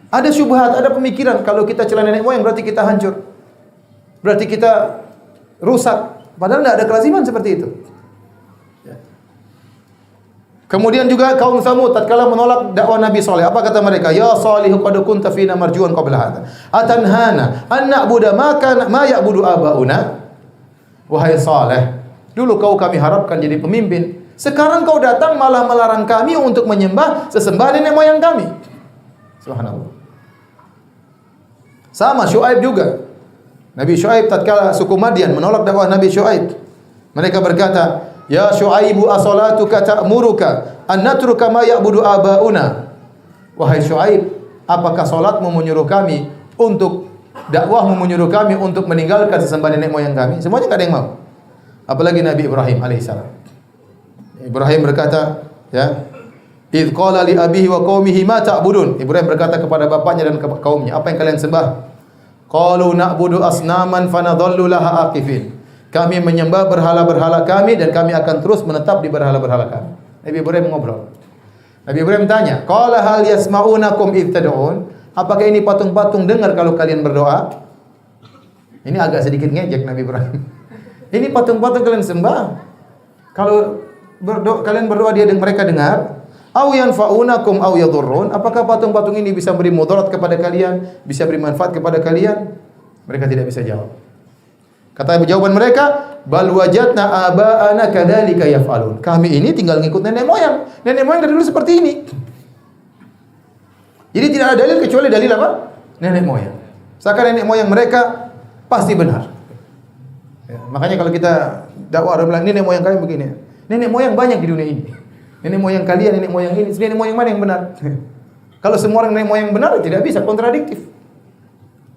Ada syubhat, ada pemikiran kalau kita celah nenek moyang berarti kita hancur, berarti kita rusak. Padahal tidak ada kelaziman seperti itu. Kemudian juga kaum Samud tatkala menolak dakwah Nabi Saleh, apa kata mereka? Ya Salihu qad kunta fina marjuan qabla hadha atanhana an na'budu ma ya'budu abauna. Wahai Saleh, dulu kau kami harapkan jadi pemimpin. Sekarang kau datang malah melarang kami untuk menyembah sesembahan nenek moyang kami. Subhanallah. Sama Syuaib juga. Nabi Syuaib tatkala suku Madian menolak dakwah Nabi Syuaib, mereka berkata, "Ya Syuaibu as-salatuka ta'muruka an natruka ma ya'budu abauna." Wahai Syuaib, apakah salatmu menyuruh kami untuk dakwahmu menyuruh kami untuk meninggalkan sesembahan nenek moyang kami? Semuanya enggak ada yang mau. Apalagi Nabi Ibrahim alaihissalam. Ibrahim berkata, ya, "Idz qala li abihi wa qaumihi ma ta'budun." Ibrahim berkata kepada bapaknya dan kaumnya, "Apa yang kalian sembah?" Qalu na'budu asnaman fanadhallu laha aqifin. Kami menyembah berhala-berhala kami dan kami akan terus menetap di berhala-berhala kami. Nabi Ibrahim ngobrol. Nabi Ibrahim tanya, "Qala hal yasma'unakum idz tad'un?" Apakah ini patung-patung dengar kalau kalian berdoa? Ini agak sedikit ngejek Nabi Ibrahim. Ini patung-patung kalian sembah. Kalau kalian berdoa mereka dengar. Au yanfa'unakum au yadhurrun? Apakah patung-patung ini bisa beri mudarat kepada kalian, bisa beri manfaat kepada kalian? Mereka tidak bisa jawab. Kata jawaban mereka, bal wajadna aba'ana kadzalika yaf'alun. Kami ini tinggal ngikut nenek moyang. Nenek moyang dari dulu seperti ini. Jadi tidak ada dalil kecuali dalil apa? Nenek moyang. Seakan nenek moyang mereka pasti benar. Ya, makanya kalau kita dakwah orang bilang nenek moyang kalian begini. Nenek moyang banyak di dunia ini. Nenek moyang kalian, nenek moyang ini, nenek moyang mana yang benar? Kalau semua orang nenek moyang benar, tidak bisa, kontradiktif.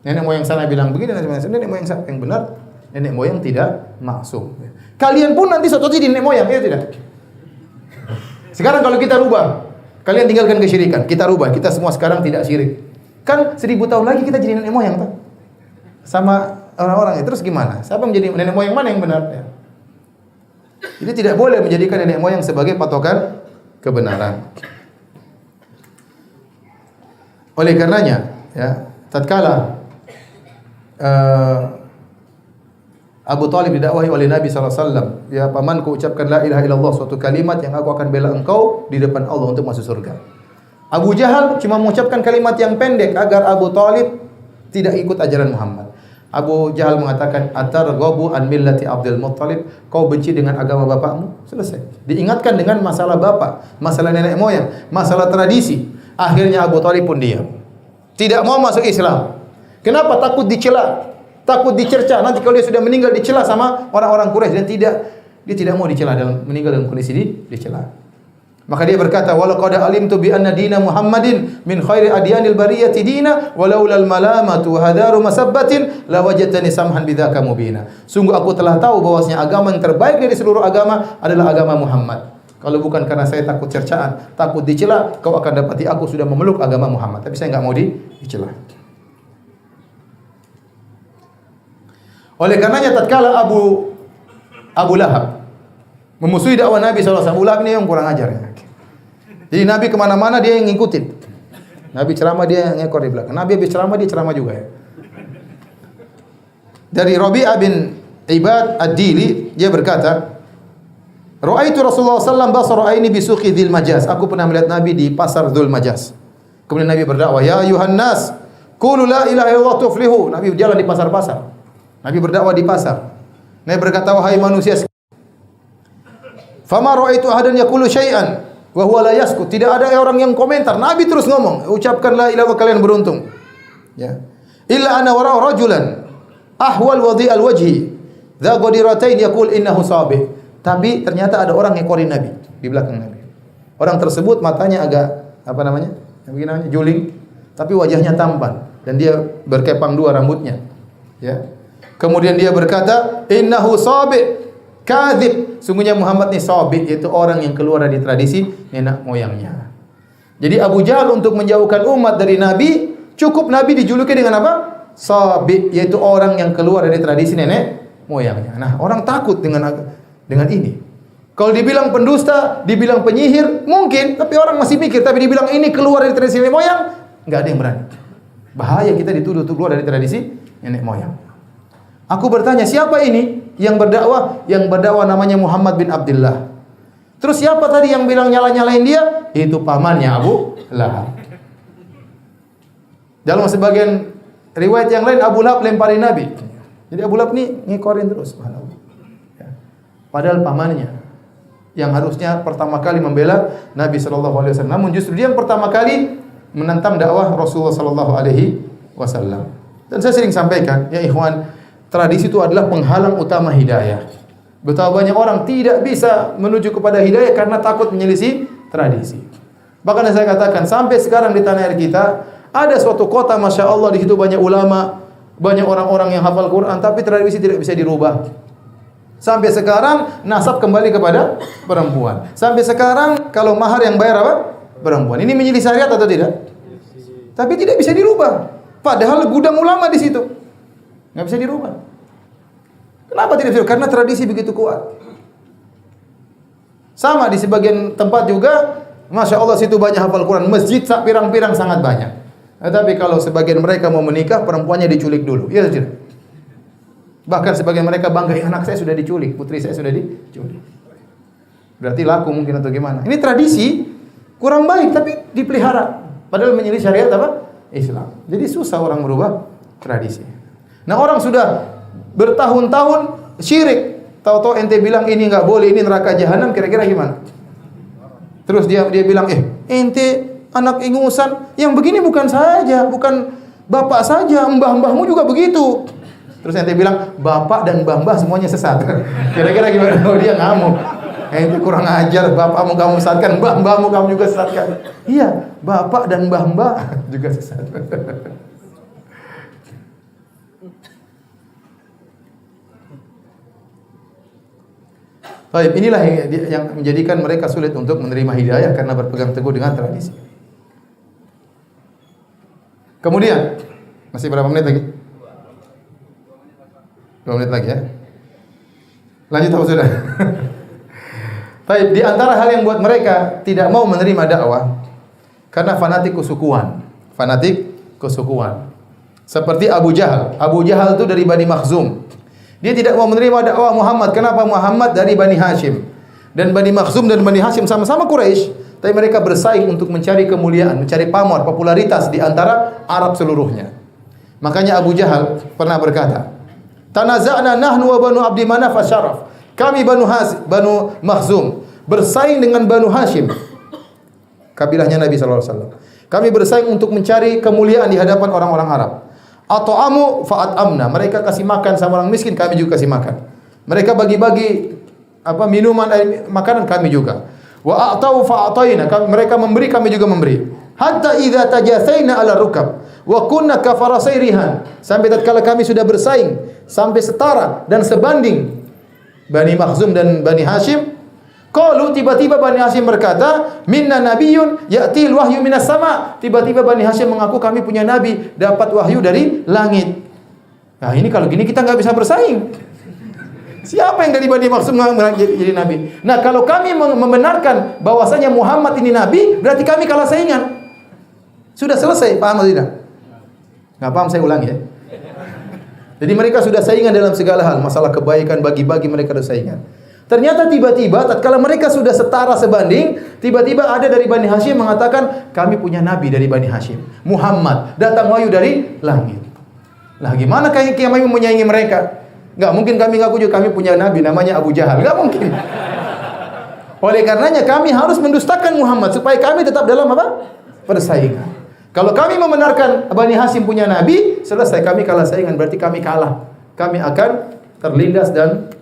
Nenek moyang sana bilang begini, nenek moyang sana yang benar, nenek moyang tidak maksum. Kalian pun nanti suatu jadi nenek moyang, ya tidak? Sekarang kalau kita rubah, kalian tinggalkan kesyirikan, kita rubah, kita semua sekarang tidak syirik. Kan 1000 tahun lagi kita jadi nenek moyang, tak? Sama orang-orang, terus gimana? Siapa menjadi nenek moyang mana yang benar? Ya. Jadi tidak boleh menjadikan nenek moyang sebagai patokan kebenaran. Oleh karenanya, ya, tatkala Abu Talib didakwahi oleh Nabi SAW, ya pamanku ucapkan la ilaha illallah, suatu kalimat yang aku akan bela engkau di depan Allah untuk masuk surga. Abu Jahal cuma mengucapkan kalimat yang pendek agar Abu Talib tidak ikut ajaran Muhammad. Abu Jahal mengatakan, "Atarghabu an millati Abdul Muttalib?" Kau benci dengan agama bapakmu? Selesai. Diingatkan dengan masalah bapak, masalah nenek moyang, masalah tradisi. Akhirnya Abu Thalib pun diam. Tidak mau masuk Islam. Kenapa? Takut dicela, takut dicerca. Nanti kalau dia sudah meninggal dicela sama orang-orang Quraisy, dan dia tidak mau dicela meninggal dalam kondisi dicela. Maka dia berkata, "Walau qad alimtu bi anna dina Muhammadin min khairi adyanil bariyati dina walaula al malamatu wa hadaru masabbatin la wajadtani samhan bidzaka mubina." Sungguh aku telah tahu bahwasanya agama yang terbaik dari seluruh agama adalah agama Muhammad. Kalau bukan karena saya takut cercaan, takut dicela, kau akan dapati aku sudah memeluk agama Muhammad. Tapi saya enggak mau dicela. Oleh karenanya tatkala Abu Lahab memusuhi dakwah Nabi SAW, Abu Lahab ini yang kurang ajar ya. Jadi Nabi kemana-mana dia yang ngikutin. Nabi ceramah dia yang ngekor di belakang. Nabi habis ceramah dia ceramah juga ya. Dari Rabi'ah bin Ibad Ad-Dili dia berkata, "Ra'aitu Rasulullah sallallahu alaihi wasallam basara aini bi suqi Dzil Majaz." Aku pernah melihat Nabi di pasar Dzul Majaz. Kemudian Nabi berdakwah, "Ya ayuhan nas, qulu la ilaha illallah tuflihu." Nabi berjalan di pasar-pasar. Nabi berdakwah di pasar. Nabi berkata, "Wahai manusia, fama ra'aitu ahadan yaqulu syai'an wa huwa la yaskut." Tidak ada orang yang komentar. Nabi terus ngomong, "Ucapkan la ilaha illallah, kalian beruntung." Ya. "Illa ana wara rajulan ahwal wadhi'al wajhi dza qadiratain yaqul innahu sabih." Tapi ternyata ada orang ngekorin Nabi di belakang Nabi. Orang tersebut matanya agak namanya juling, tapi wajahnya tampan dan dia berkepang dua rambutnya. Ya. Kemudian dia berkata, "Innahu sabih kadzib." Sungguhnya Muhammad ini sabih, yaitu orang yang keluar dari tradisi nenek moyangnya. Jadi Abu Jahal untuk menjauhkan umat dari Nabi, cukup Nabi dijuluki dengan apa? Sabih, yaitu orang yang keluar dari tradisi nenek moyangnya. Nah, orang takut dengan ini. Kalau dibilang pendusta, dibilang penyihir, mungkin, tapi orang masih mikir. Tapi dibilang ini keluar dari tradisi nenek moyang, nggak ada yang berani. Bahaya kita dituduh untuk keluar dari tradisi nenek moyang. Aku bertanya, siapa ini yang berdakwah? Yang berdakwah namanya Muhammad bin Abdullah. Terus siapa tadi yang bilang nyala-nyalain dia? Itu pamannya Abu Lahab. Dalam sebagian riwayat yang lain, Abu Lahab lemparin Nabi. Jadi Abu Lahab ini ngikorin terus. Ya. Padahal pamannya yang harusnya pertama kali membela Nabi SAW. Namun justru dia yang pertama kali menentang dakwah Rasulullah SAW. Dan saya sering sampaikan, ya ikhwan, tradisi itu adalah penghalang utama hidayah. Betapa banyak orang tidak bisa menuju kepada hidayah karena takut menyelisih tradisi. Bahkan saya katakan, sampai sekarang di tanah air kita ada suatu kota, masya Allah, di situ banyak ulama, banyak orang-orang yang hafal Quran, tapi tradisi tidak bisa dirubah. Sampai sekarang nasab kembali kepada perempuan. Sampai sekarang kalau mahar yang bayar apa? Perempuan. Ini menyelisih syariat atau tidak? Tapi tidak bisa dirubah. Padahal gudang ulama di situ. Nggak bisa dirubah. Kenapa tidak bisa? Karena tradisi begitu kuat. Sama di sebagian tempat juga, masya Allah, situ banyak hafal Quran, masjid pirang-pirang sangat banyak. Tapi kalau sebagian mereka mau menikah, perempuannya diculik dulu. Iya tidak? Bahkan sebagian mereka bangga, anak saya sudah diculik, putri saya sudah diculik. Berarti laku mungkin atau gimana? Ini tradisi kurang baik, tapi dipelihara. Padahal menyelisih syariat apa? Islam. Jadi susah orang merubah tradisi. Nah, orang sudah bertahun-tahun syirik, tahu-tahu ente bilang ini enggak boleh, ini neraka jahanam, kira-kira gimana? Terus dia bilang, ente anak ingusan, yang begini bukan saja, bukan bapak saja, mbah-mbahmu juga begitu. Terus ente bilang, bapak dan mbah-mbah semuanya sesat. Kira-kira gimana? Oh, dia ngamuk. Ente kurang ajar, bapakmu kamu sesatkan, mbah-mbahmu kamu juga sesatkan. Iya, bapak dan mbah-mbah juga sesat. Baik, inilah yang menjadikan mereka sulit untuk menerima hidayah karena berpegang teguh dengan tradisi. Kemudian, masih berapa menit lagi? 2 menit lagi ya. Lanjut apa sudah? Baik, di antara hal yang buat mereka tidak mau menerima dakwah karena fanatik kesukuan. Fanatik kesukuan. Seperti Abu Jahal. Abu Jahal itu dari Bani Makhzum. Dia tidak mau menerima dakwah Muhammad. Kenapa? Muhammad dari Bani Hashim. Dan Bani Makhzum dan Bani Hashim sama-sama Quraisy, tapi mereka bersaing untuk mencari kemuliaan, mencari pamor, popularitas di antara Arab seluruhnya. Makanya Abu Jahal pernah berkata, "Tanaza'na nahnu wa Banu Abdi Manaf asyaraf." Kami Banu Makhzum bersaing dengan Banu Hashim. Kabilahnya Nabi sallallahu alaihi wasallam. Kami bersaing untuk mencari kemuliaan di hadapan orang-orang Arab. At'amu fa'at'amna. Mereka kasih makan sama orang miskin, kami juga kasih makan. Mereka bagi-bagi minuman, makanan, kami juga. Wa a'tau fa'ataina. Mereka memberi, kami juga memberi. Hatta idza tajathaina 'ala rukab wa kunna kafarasai rihan. Sampai tatkala kami sudah bersaing sampai setara dan sebanding Bani Makhzum dan Bani Hashim, qalu, tiba-tiba Bani Hashim berkata, "Minna nabiyyun ya'til wahyu minas sama." Tiba-tiba Bani Hashim mengaku kami punya nabi, dapat wahyu dari langit. Nah, ini kalau gini kita enggak bisa bersaing. Siapa yang dari Bani Makhzum jadi nabi? Nah, kalau kami membenarkan bahwasanya Muhammad ini nabi, berarti kami kalah saingan. Sudah selesai, paham atau tidak? Enggak paham, saya ulangi ya. Jadi mereka sudah saingan dalam segala hal, masalah kebaikan, bagi-bagi mereka sudah saingan. Ternyata tiba-tiba tatkala mereka sudah setara sebanding, tiba-tiba ada dari Bani Hashim mengatakan, kami punya nabi dari Bani Hashim, Muhammad, datang wahyu dari langit. Lah gimana kami menyaingi mereka? Enggak mungkin kami ngaku juga kami punya nabi namanya Abu Jahal, enggak mungkin. Oleh karenanya kami harus mendustakan Muhammad supaya kami tetap dalam apa? Persaingan. Kalau kami membenarkan Bani Hashim punya nabi, selesai, kami kalah saingan, berarti kami kalah. Kami akan terlindas dan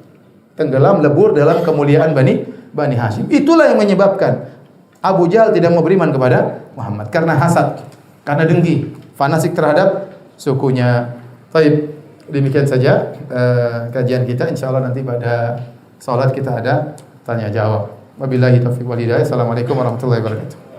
tenggelam lebur dalam kemuliaan Bani Hashim. Itulah yang menyebabkan Abu Jahal tidak mau beriman kepada Muhammad karena hasad, karena dengki, fanatik terhadap sukunya. Baik, demikian saja kajian kita. Insyaallah nanti pada salat kita ada tanya jawab. Wabillahi taufiq wal hidayah. Assalamualaikum warahmatullahi wabarakatuh.